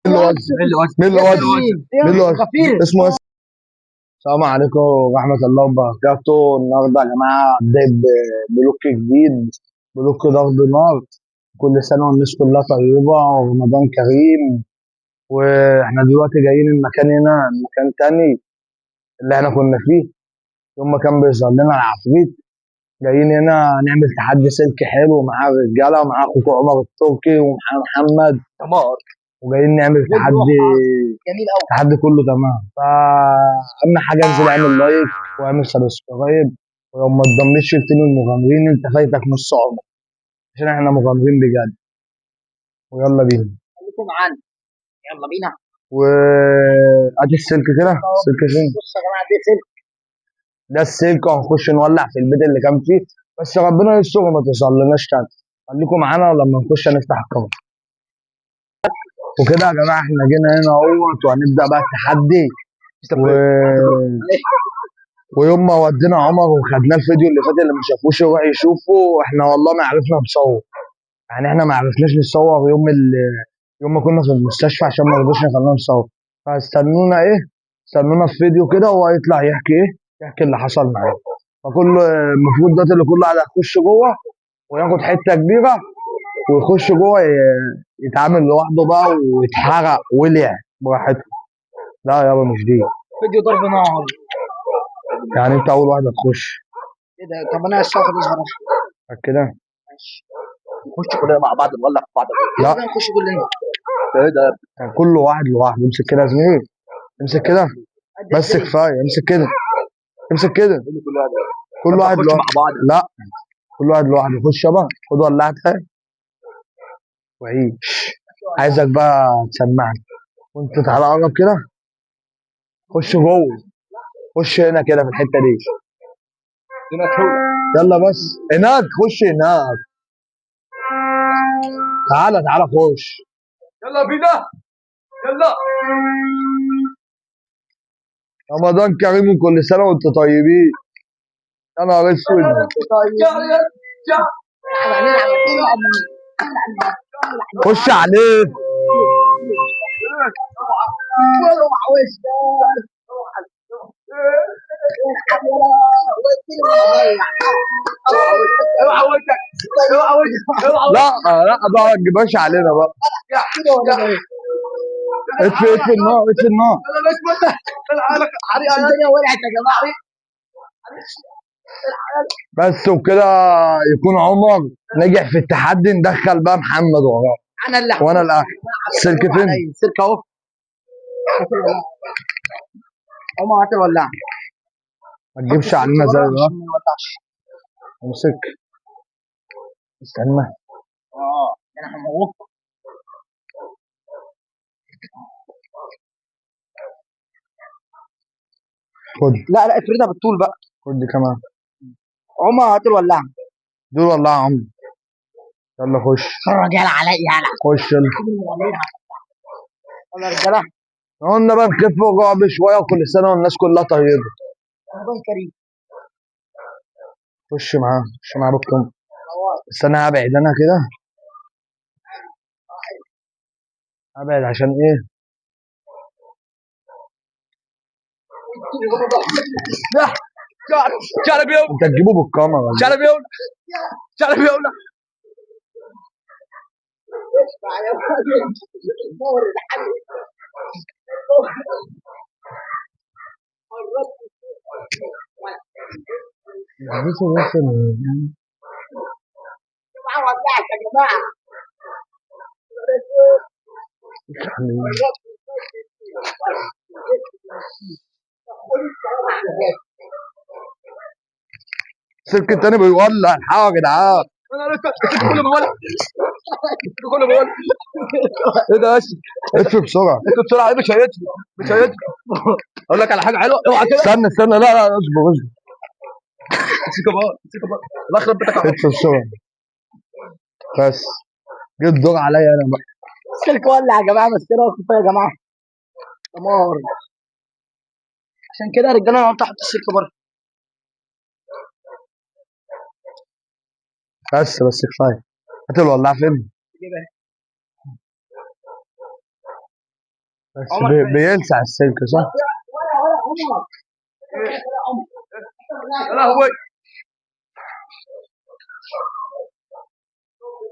مين اللي اسمه السلام عليكم ورحمة الله وبركاته. النهارده يا جماعة هنبدأ بلوك جديد، بلوك ضرب نار. كل سنة والناس كلها طيبة ورمضان كريم. واحنا دلوقتي جايين المكان هنا، المكان تاني اللي احنا كنا فيه يوم ما كان بيظهر لنا العفريت. جايين هنا نعمل تحدي سلك حلو مع الرجالة، ومع اخوك عمر التركي ومع محمد تمام، وجايين نعمل تحدي جميل قوي. التحدي كله تمام. فأهم حاجة انزل اعمل لايك واعمل سبسكرايب، ولو ما تضمنش تاني المغامرين انت فايتك نص عمر، عشان احنا مغامرين بجد. ويلا بينا. خليكم معانا، يلا بينا. وادي السلك كده، السلك فين؟ بص يا جماعه، دي سلك. ده السلك، وهنخش نولع في البيت اللي كان فيه، بس ربنا يستر وما توصلناش تاني. خليكم معانا ولما نخش هنفتح الكاميرا. وكده يا جماعه احنا جينا هنا اهوت، وهنبدا بقى التحدي. و... ويوم ما ودينا عمر وخدناه الفيديو اللي فات، اللي ما شافوش يروح يشوفه. احنا والله ما عرفنا نصور، يعني احنا ما عرفناش نصور يوم ما كنا في المستشفى، عشان ما رضوش نخلينا نصور. فاستنونا استنونا في فيديو كده، وهو يطلع يحكي اللي حصل معاه. فكل المفروض دلوقتي اللي كل واحد هيخش جوه وياخد حته كبيره، ويخش جوه يتعامل لوحده بقى ويتحرق ولع براحته. لا يابا مش دي، فيديو ضرب نار. يعني انت اول واحد هتخش. ايه ده؟ طب انا لسه واخد اصغر. كده ماشي، نخش كلنا مع بعض نولع في بعض. لا نخش كلنا. ايه ده؟ يعني كل واحد لوحده. امسك كده يا زميلي، امسك كده بس كفايه. امسك كده، امسك كده. كل واحد لوحده مع بعض. لا كل واحد لوحده. خش يابا، خد ولعتها وعيش. عايزك بقى تسمعني وانت تعالى قرب كده. خش جوه، خش هنا كده في الحته دي. يلا بس هناك، خش هناك. تعالى تعالى خش. يلا بينا، يلا. رمضان كريم وكل سنه وانتم طيبين. يا نهار اسود. خش عليك. لا لا بقى ما تجيبهاش علينا بقى. اطفي النار، اطفي النار. الدنيا ولعت يا جماعه. بس وكده يكون عمر نجح في التحدي. ندخل بقى محمد وراه. انا اللي وانا الاخر. السلك فين؟ السلك اهو. عمر هات الولع. ما تجيبش علينا زي ده. امسك، استنى. انا هموت. خد. لا افردها بالطول بقى. خد دي كمان. عمر هات الولع. دول والله يا عم. يلا خش. اتفرج يلا عليا يلا. خش يلا. يلا يا رجاله. قلنا بقى نخف الرعب شويه، وكل سنه والناس كلها طيبه. رمضان كريم. خش معاه، خش معاه بكم. بس انا هبعد انا كده، هبعد عشان ايه؟ انت تجيبه بالكاميرا. يا جماعه. السلك التاني بيولع. الحقوا يا جدعان. كله بيولع. كله بيولع. ايه ده؟ اطفي بسرعه. انت بسرعه. مش هيطفي، مش هيطفي. اقول لك على حاجه حلوه. اوعى كده. استنى لا لا اصبر اصبر. امسكها بقى، امسكها بقى. الله يخرب بيتك يا عم. اطفي بسرعه بس. جه الدور عليا انا بقى. السلك ولع يا جماعه، بس كده وقف يا جماعه. دمار. عشان كده يا رجاله انا قلت احط السلك بره. بس كفايه. هات الولاعه فين؟ بس بيلسع السلك صح؟ يا لهوي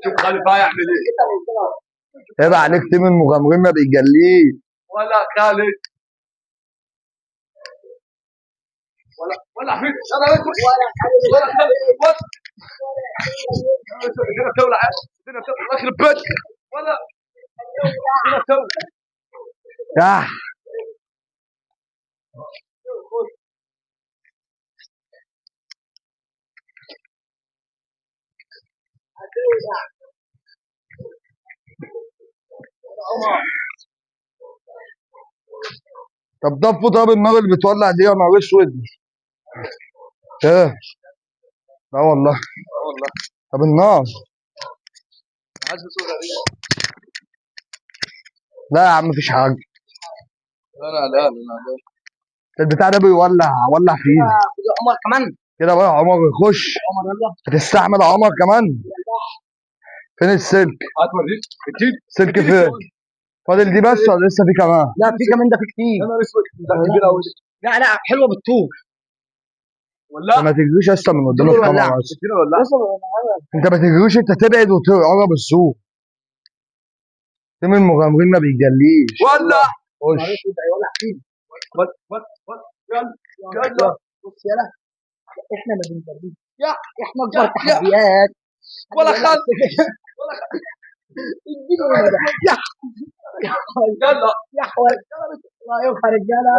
شوف خالد بقى يعمل ايه. عيب عليك، تيم المغامرين ما بيجليش. ولا خالد ولا حبيبي انا ولا خالد الدنيا بتولع الدنيا بتولع يخرب بيتك ولا الدنيا بتولع. ياه طب ضفوا، طب النار اللي بتولع دي يا نهار اسود. ايه؟ لا والله. والله طب النار. عايز صوره غريبه. لا يا عم مفيش حاجه. لا البتاع ده بيولع، ولع في ايدي عمر كمان. كده بقى. عمر يخش. عمر يلا. هتستحمل عمر كمان؟ فين السلك؟ هتوريك الجيب السلك فين؟ فاضل دي بس ولا لسه في كمان؟ لا في كمان، ده في كتير. يا نهار اسود ده كبير قوي. لا حلوه بالطول. ولا ما تجريش اصلا من قدام دول الكاميرا ولع. بس. كتير ولا انت ما تجريش، انت تبعد وتقرب السوق. تيم المغامرين ما بيجليش. ولا خش. هيولع فيه. يلا بص يلا، احنا ما بنجربش. احنا اكبر تحديات. ولا خالد اديني هنا ده. يلا يا حول الله يا رجاله.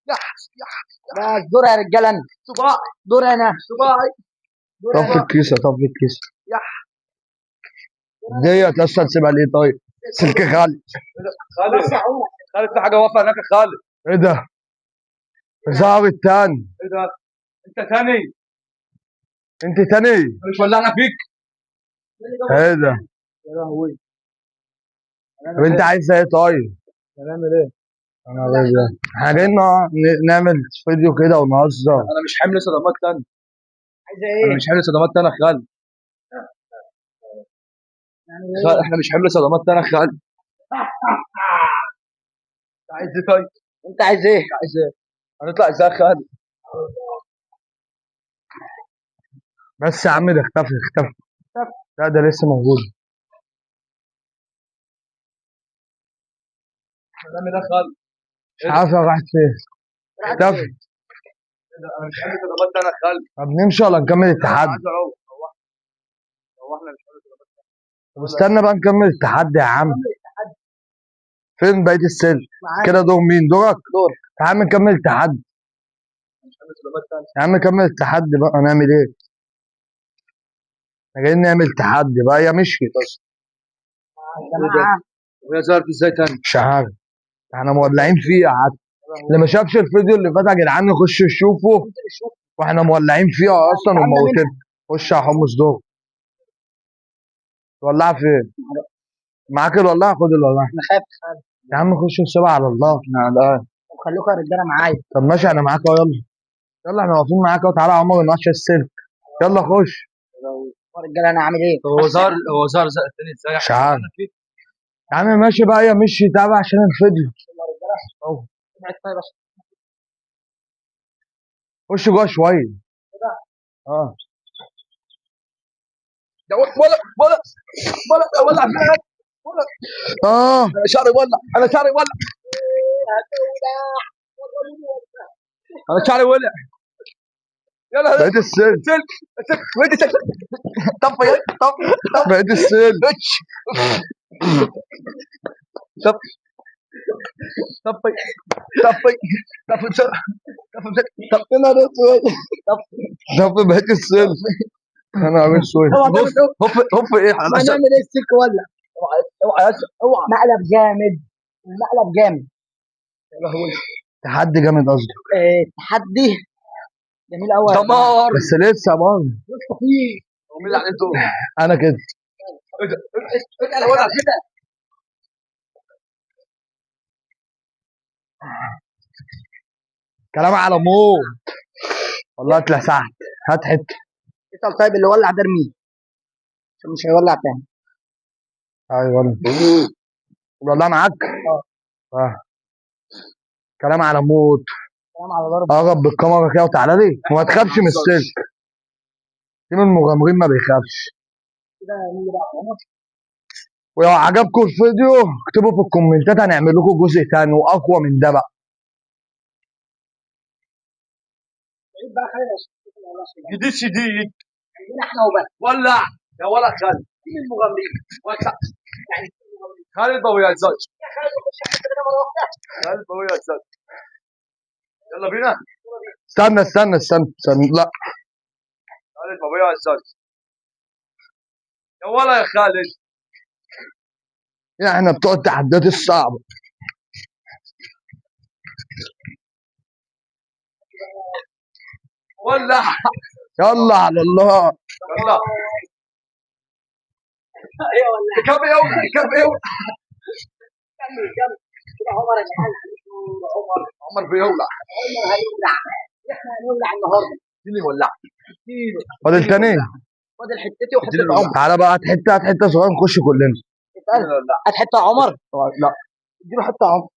بس دور يا رجاله. انا صباعي دور انا. صباعي دور طفي انا. الكيسه، طفي الكيسه. ديت اصلا سيبها ليه طيب؟ سلك خالد. خالد بس يا عمر. خالد في حاجه واقفه هناك يا خالد. ايه ده؟ ظهر التاني. ايه ده انت تاني انت تاني؟ مش ولعنا فيك. ايه ده؟ يا لهوي. طب انت عايز ايه طيب؟ هنعمل ايه؟ انا ده احنا جايين نعمل فيديو كده ونهزر. انا مش حمل صدمات تاني. عايزه انا ايه؟ مش حمل صدمات تاني يا خالد. يعني خالد ايه؟ احنا مش حمل صدمات تاني يا خالد. انت عايز ايه طيب؟ انت عايز ايه؟ عايز ايه؟ هنطلع ازاي يا خالد؟ بس يا عم ده اختفى. لا ده لسه موجود. هنعمل ايه يا خالد؟ مش عارف راحت فين. اختفى. انا مش حمل صدمات تاني يا خالد. طب نمشي ولا نكمل انا التحدي؟ عايز اروح. هو احنا مش حمل صدمات تاني. طب استنى بقى نكمل التحدي يا عم. فين بقية السلك؟ كده دور مين؟ دورك؟ دور. تعال نكمل التحدي. مش حمل صدمات تاني. يا عم نكمل التحدي بقى، نعمل ايه؟ احنا جايين نعمل تحدي بقى، هي مشيت اصلا. يا جماعه. وهي ظهرت ازاي تاني؟ مش عارف. احنا مولعين فيها حتى. اللي ما شافش الفيديو اللي فات يا جدعان يخش يشوفه. واحنا مولعين فيها اصلا وموتين. خش يا حمص دور. تولعها فين؟ معاك الولاعة؟ خد الولاعة. انا خايف. يا عم خش وسيبها على الله. وخليكم يا رجاله معايا. طب ماشي انا معاك اهو. يلا يلا احنا واقفين معاك اهو. تعالى يا عمر نقش السلك. يلا خش. يا رجاله انا عامل ايه؟ هو ظهر تاني ازاي؟ مش عارف. يا عم ماشي بقى، يا مشي تابع عشان الفيديو. اهو. خش جوه شويه. اه ولا ولع فيها ولا. اه انا شعري ولع انا شعري ولع انا شعري ولع. يلا بقيت السلك. سلك وين سلك. طفي بقيت السلك. طفي طفي طفي طفي بسرعه طفي انا اسود طب بقيت السلك. انا اسود. هوب ايه ما نعمل ايه؟ السلك ولع. اوعى مقلب جامد. مقلب جامد. تحدي جامد قصدي. تحدي جميل قوي. دمار بس لسه برضه. لسه فيه. ومين اللي عليه الدور؟ انا كده. انا ولع كده. كلام على موت. والله اتلسعت. هات حته. اسال طيب اللي ولع ده ارميه عشان مش هيولع تاني. ايوه والله معاك؟ اه. كلام على موت. كلام على ضرب. قرب بالكاميرا كده وتعالى لي وما تخافش من السلك. في من المغامرين ما بيخافش. كده نيجي بقى. ولو عجبكم الفيديو اكتبوا في الكومنتات هنعمل لكم جزء تاني واقوى من ده بقى. عيد بقى خالد عشان جديد شديد. عندنا احنا وبس. ولع يا ولد خالد. مين المغامرين؟ وسع. يعني مين المغامرين؟ خالد بويا الزوج. يا خالد خش حته كده مره واحده. خالد بويا الزوج. يلا بينا. استنى لا. خالد بويا الزوج. يا ولا يا خالد. احنا بتوع التحديات الصعبة. ولع. يلا على الله. يلا. ايوه ولا كم يوم كم يوم. كمل كمل كده عمر يا جماعه. عمر بيولع. عمر هيولع. احنا هنولع النهارده. اديني ولع. فاضل تاني. فاضل حتتي وحته عمر. تعالى بقى هات حتة صغيرة نخش كلنا. هات حته يا عمر. لا اديله حته يا عمر.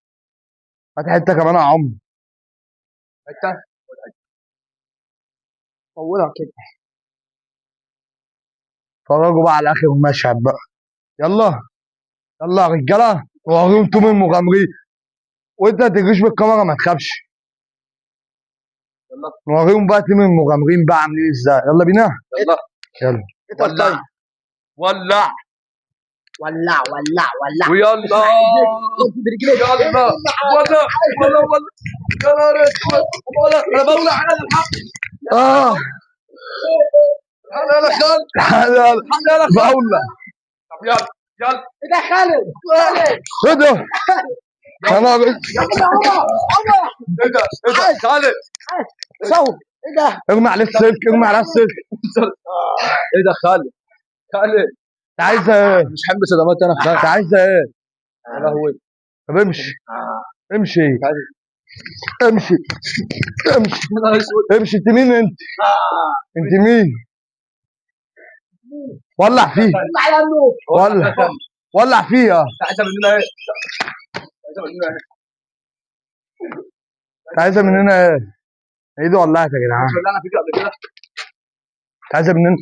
هات حتة كمان يا عمر. حتى. طولها كده. اتفرجوا بقى على اخر المشهد بقى. يلا يلا يا رجاله وريهم توم المغامرين. وانت ما تجريش بالكاميرا ما تخافش. يلا. نوريهم بقى توم المغامرين بقى عاملين ازاي. يلا بينا. يلا. يلا. ولع. ولع ولع ولع. ويلا. يلا. ولا يا نهار اسود. ولا انا بولع على الحق. اه يلا خالد. هذا يلا بقولة. طب يلا. يلا. ايه ده خالد؟ خالد. ايه ده؟ انا عمر عمر. ايه ده؟ ايه ده؟ خالد. صوت. ايه ده؟ ارمي عليه السلك ارمي عليه السلك. ايه ده خالد؟ خالد. انت عايز ايه؟ مش حمل صدمات انا خالد. انت عايز ايه؟ يا لهوي. طب امشي امشي امشي امشي يا نهار اسود. امشي. انت مين انت؟ انت مين؟ ولع فيه على النور. ولع فيه. عايزه مننا ايه؟ عايزه مننا ايه؟ انت عايزه مننا ايه؟ ايدي ولعت يا جدعان. مش ولعنا فيك قبل كده؟ انت عايزه مننا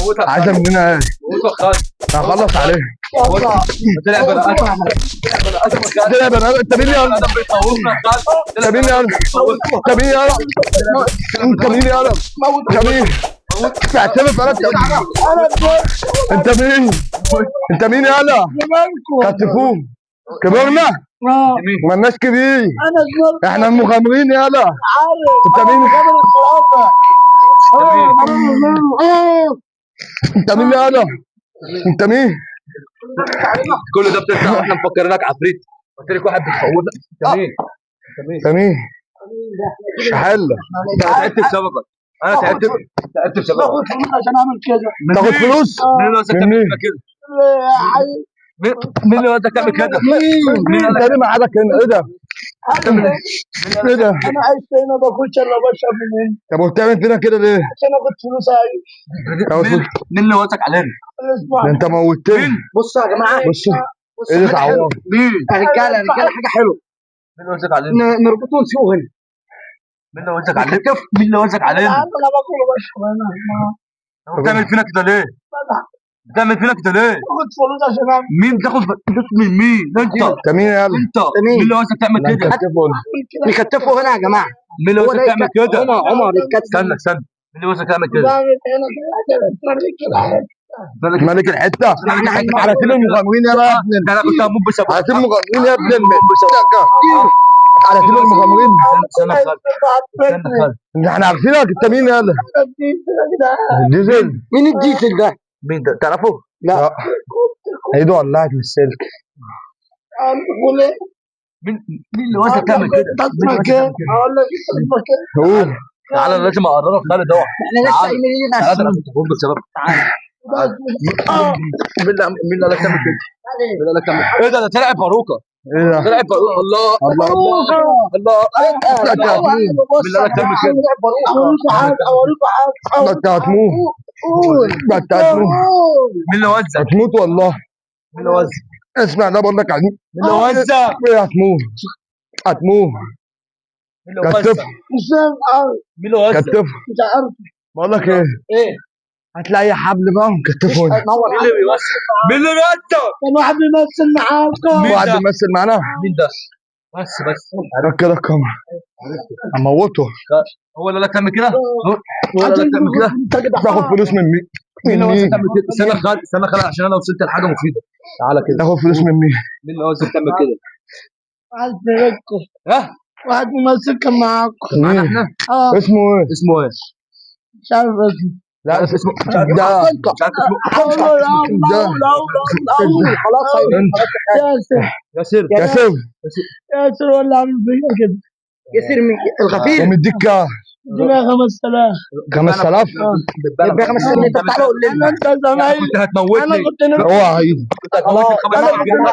موتها عايزه مننا ايه؟ موتها خالد. هخلص عليه. طلع بني ادم. طلع بني ادم خالد. انت بني ادم. انت مين يا بني ادم بيخوفنا خالد. انت مين يا انت مين يا انت مين يا انت مين؟ تعترف انا انت مين؟ انت مين يالا؟ كتفوه كبرنا مالناش كبير. انا زمرت. احنا المغامرين يالا. عارف. انت مين؟ انت مين يالا؟ انت مين؟ كل ده بتطلع واحنا مفكرينك عفريت. قلت لك واحد بتخوفنا. انت مين؟ انت مين؟ مش حل. انا تعبت بسببك. انا تعبت بسببك. باخد فلوس عشان اعمل كده. تاخد فلوس؟ مين اللي وزك من تعمل كده؟ مين اللي وزك تعمل كده؟ مين انت اللي معادك هنا؟ ايه ده؟ ايه ده؟ انا عايش هنا باخدش الا بشرب من هنا طب وبتعمل فينا كده ليه؟ عشان اخد فلوس عايش. تاخد فلوس؟ مين اللي وزك علينا؟ اسمع. ده انت موتني. بصوا يا جماعه. بص بصوا ايه ده حاجة حلوة. تعور. مين؟ يا رجاله يا رجاله حاجه حلوه. مين اللي وزك علينا؟ نربطه ونسيبه هنا. مين اللي وزك علينا؟ مين اللي وزك علينا؟ انا باكل وبشرب هنا. بتعمل فينا كده ليه؟ بتعمل فينا كده ليه؟ باخد فلوس عشان اعمل مين تاخد فلوس من مين؟ انت. انت مين يالا؟ انت. مين اللي وزك تعمل كده؟ كده. بيكتفوا هنا يا جماعه. مين اللي وزك تعمل كده؟ عمر يتكتف. استنى. مين اللي وزك تعمل كده؟ بعمل هنا كده كده. ملك الحته. على سبيل المغامرين يا ابن ده انا كنت هموت بسبب. على سبيل المغامرين يا ابن على سبيل المغامرين. استنى خالد. احنا عارفينك انت مين يالا؟ الديزل. مين الديزل ده؟ مين ده؟ تعرفه؟ لا ايده ولعت من السلك. مين اللي وزك تعمل كده؟ اقول لك اسمك ايه؟ قول. تعالى لازم اقررك خالد اوعى. احنا لسه قايلين لنا تعالى ده انا كنت هموت بسبب. مين اللي قال لك تعمل كده؟ مين اللي قال لك تعمل كده؟ ايه ده طلع باروكه. ايه ده؟ طلع باروكه. الله الله مين اللي قال لك تعمل كده؟ ما انت هتموت. ما انت هتموت. مين اللي وزك؟ هتموت والله. مين اللي وزك؟ اسمع ده بقول لك عليه. مين اللي وزع؟ هتموت هتموت. مين اللي وزع؟ كتف مش فاهم قوي. مين اللي وزع؟ كتف. مش عارف. بقول لك ايه، ايه؟ هتلاقي حبل بقى وكتفه هنا. نور مين اللي بيوزع؟ مين اللي وزع؟ كان واحد بيمثل معاكم. مين واحد ده؟ بيمثل معانا. مين ده؟ بس عرف كده الكاميرا هموته. هو اللي قالك تعمل كده؟ هو اللي قالك تعمل كده؟ تاخد فلوس من مين؟ مين اللي من وزع مين؟ تعمل كده؟ استنى خالد استنى خالد عشان انا وصلت لحاجه مفيده. تعالى كده. تاخد فلوس من مين؟ مين اللي وزع تعمل كده؟ واحد بيركب. ها؟ واحد ممثل كان معاكم. معانا مين؟ احنا؟ اسمه ايه؟ اسمه ايه؟ مش عارف اسمه. لا عارف اسمه؟ مش عارف ده مش عارف اسمه؟ خلاص انت ياسر. ياسر كسب ياسر هو اللي عامل فيا كده. ياسر الغفير. ومديك كام؟ ادينا 5000. 5000 يبقى 5000 انت تعالى قول لنا. انت زمايلي. كنت هتموتني. انا كنت نفسي. هو هيجي كنت هتموتني خلاص.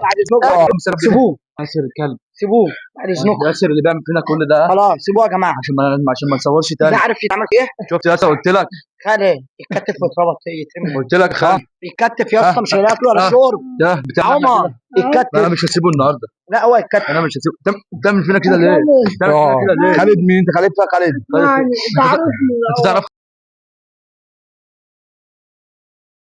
بعد اذنكم سيبوه. ياسر الكلب. سيبوه بعد اذنكم. ياسر اللي بيعمل فينا كل ده خلاص سيبوه يا جماعه. عشان ما نصورش ده تاني. عارف يتعمل في ايه؟ شفت يا اسطى قلت لك خالد يتكتف ويتربط يترمي. قلت لك خالد يتكتف يا اسطى مش هياكل ولا شرب. ده بتاع عمر انا يتكتف. مش هسيبه النهارده. لا هو يتكتف. انا مش هسيبه. بتعمل فينا كده ليه؟ بتعمل فينا كده ليه؟ خالد مين؟ انت خالد فيها خالد. يعني انت عارفني. انت تعرف